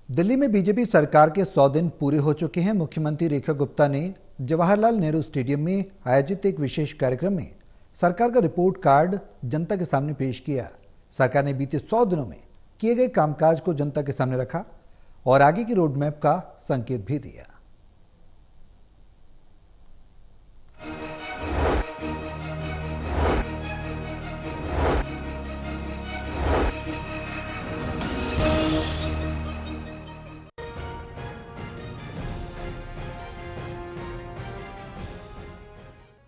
दिल्ली में बीजेपी सरकार के 100 दिन पूरे हो चुके हैं। मुख्यमंत्री रेखा गुप्ता ने जवाहरलाल नेहरू स्टेडियम में आयोजित एक विशेष कार्यक्रम में सरकार का रिपोर्ट कार्ड जनता के सामने पेश किया। सरकार ने बीते 100 दिनों में किए गए कामकाज को जनता के सामने रखा और आगे की रोड मैप का संकेत भी दिया।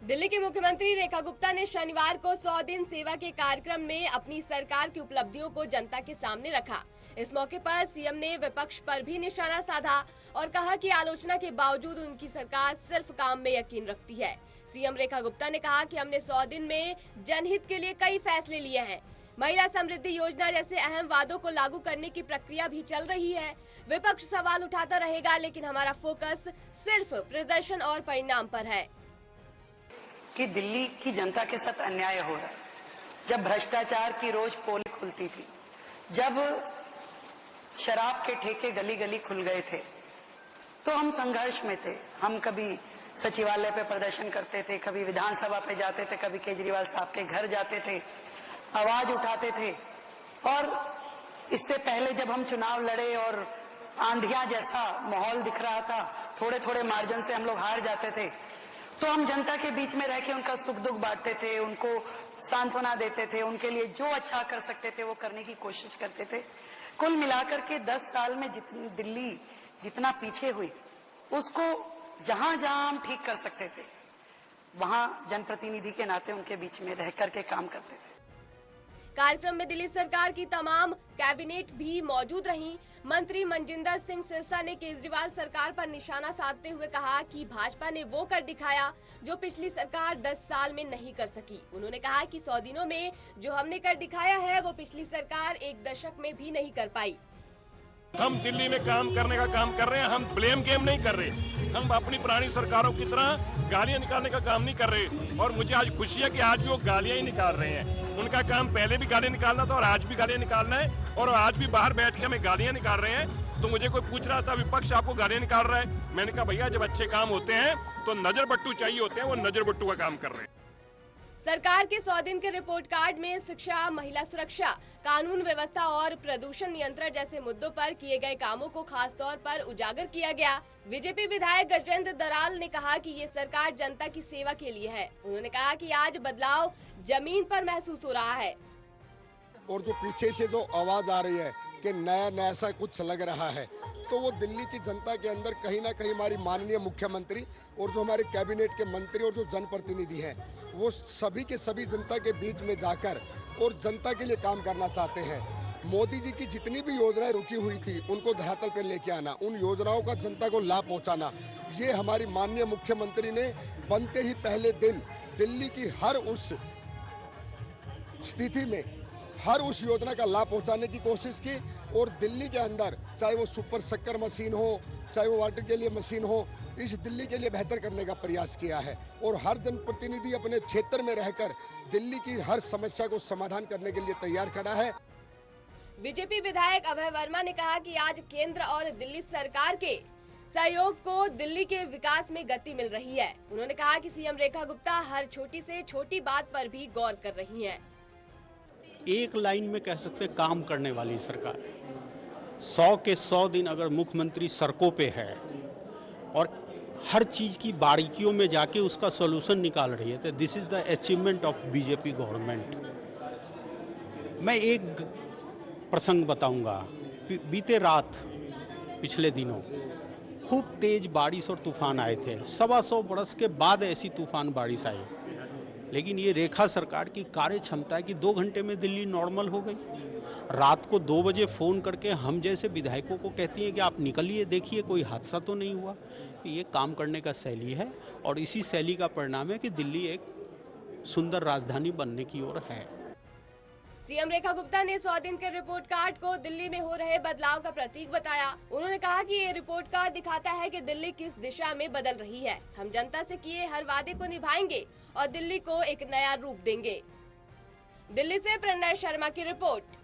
दिल्ली के मुख्यमंत्री रेखा गुप्ता ने शनिवार को 100 दिन सेवा के कार्यक्रम में अपनी सरकार की उपलब्धियों को जनता के सामने रखा। इस मौके पर सीएम ने विपक्ष पर भी निशाना साधा और कहा कि आलोचना के बावजूद उनकी सरकार सिर्फ काम में यकीन रखती है। सीएम रेखा गुप्ता ने कहा कि हमने 100 दिन में जनहित के लिए कई फैसले लिए हैं। महिला समृद्धि योजना जैसे अहम वादों को लागू करने की प्रक्रिया भी चल रही है। विपक्ष सवाल उठाता रहेगा, लेकिन हमारा फोकस सिर्फ प्रदर्शन और परिणाम पर है कि दिल्ली की जनता के साथ अन्याय हो रहा है। जब भ्रष्टाचार की रोज पोलें खुलती थी, जब शराब के ठेके गली गली खुल गए थे, तो हम संघर्ष में थे। हम कभी सचिवालय पे प्रदर्शन करते थे, कभी विधानसभा पे जाते थे, कभी केजरीवाल साहब के घर जाते थे, आवाज उठाते थे। और इससे पहले जब हम चुनाव लड़े और आंधियां जैसा माहौल दिख रहा था, थोड़े थोड़े मार्जिन से हम लोग हार जाते थे, तो हम जनता के बीच में रह के उनका सुख दुख बांटते थे, उनको सांत्वना देते थे, उनके लिए जो अच्छा कर सकते थे वो करने की कोशिश करते थे। कुल मिलाकर के 10 साल में दिल्ली जितना पीछे हुई, उसको जहां जहां हम ठीक कर सकते थे, वहां जनप्रतिनिधि के नाते उनके बीच में रह करके काम करते थे। कार्यक्रम में दिल्ली सरकार की तमाम कैबिनेट भी मौजूद रहीं। मंत्री मनजिंदर सिंह सिरसा ने केजरीवाल सरकार पर निशाना साधते हुए कहा कि भाजपा ने वो कर दिखाया जो पिछली सरकार 10 साल में नहीं कर सकी। उन्होंने कहा कि 100 दिनों में जो हमने कर दिखाया है वो पिछली सरकार 1 दशक में भी नहीं कर पाई। हम दिल्ली में काम करने का काम कर रहे हैं, हम ब्लेम गेम नहीं कर रहे। हम अपनी पुरानी सरकारों की तरह गालियां निकालने का काम नहीं कर रहे। और मुझे आज खुशी है कि आज भी वो गालियां ही निकाल रहे हैं। उनका काम पहले भी गालियां निकालना था और आज भी गालियां निकालना है, और आज भी बाहर बैठ के हमें गालियां निकाल रहे हैं। तो मुझे कोई पूछ रहा था विपक्ष आपको गालियां निकाल रहा है, मैंने कहा भैया जब अच्छे काम होते हैं तो नजर बट्टू चाहिए होते हैं, वो नजर बट्टू का काम कर रहे हैं। सरकार के 100 दिन के रिपोर्ट कार्ड में शिक्षा, महिला सुरक्षा, कानून व्यवस्था और प्रदूषण नियंत्रण जैसे मुद्दों पर किए गए कामों को खास तौर पर उजागर किया गया। बीजेपी विधायक गजेंद्र दराल ने कहा कि ये सरकार जनता की सेवा के लिए है। उन्होंने कहा कि आज बदलाव जमीन पर महसूस हो रहा है। और जो पीछे से जो आवाज आ रही है कि नया नया सा कुछ लग रहा है, तो वो दिल्ली की जनता के अंदर कहीं ना कहीं हमारी माननीय मुख्यमंत्री और जो हमारे कैबिनेट के मंत्री और जो जनप्रतिनिधि हैं, वो सभी के सभी जनता के बीच में जाकर और जनता के लिए काम करना चाहते हैं। मोदी जी की जितनी भी योजनाएं रुकी हुई थी उनको धरातल पर लेके आना, उन योजनाओं का जनता को लाभ पहुंचाना, ये हमारी माननीय मुख्यमंत्री ने बनते ही पहले दिन दिल्ली की हर उस स्थिति में हर उस योजना का लाभ पहुंचाने की कोशिश की। और दिल्ली के अंदर चाहे वो सुपर शक्कर मशीन हो, चाहे वो वाटर के लिए मशीन हो, इस दिल्ली के लिए बेहतर करने का प्रयास किया है। और हर जनप्रतिनिधि अपने क्षेत्र में रहकर दिल्ली की हर समस्या को समाधान करने के लिए तैयार खड़ा है। बीजेपी विधायक अभय वर्मा ने कहा कि आज केंद्र और दिल्ली सरकार के सहयोग को दिल्ली के विकास में गति मिल रही है। उन्होंने कहा कि सीएम रेखा गुप्ता हर छोटी से छोटी बात पर भी गौर कर रही हैं। एक लाइन में कह सकते काम करने वाली सरकार। 100 के 100 दिन अगर मुख्यमंत्री सड़कों पे है और हर चीज की बारीकियों में जाके उसका सॉल्यूशन निकाल रही है, तो this is the achievement of BJP government. मैं एक प्रसंग बताऊंगा। बीते रात पिछले दिनों खूब तेज बारिश और तूफान आए थे। 125 बरस के बाद ऐसी तूफान बारिश आई, लेकिन ये रेखा सरकार की कार्य क्षमता है कि 2 घंटे में दिल्ली नॉर्मल हो गई। रात को 2 बजे फ़ोन करके हम जैसे विधायकों को कहती हैं कि आप निकलिए, देखिए कोई हादसा तो नहीं हुआ। ये काम करने का शैली है और इसी शैली का परिणाम है कि दिल्ली एक सुंदर राजधानी बनने की ओर है। सीएम रेखा गुप्ता ने 100 दिन के रिपोर्ट कार्ड को दिल्ली में हो रहे बदलाव का प्रतीक बताया। उन्होंने कहा कि ये रिपोर्ट कार्ड दिखाता है कि दिल्ली किस दिशा में बदल रही है। हम जनता से किए हर वादे को निभाएंगे और दिल्ली को एक नया रूप देंगे। दिल्ली से प्रणय शर्मा की रिपोर्ट।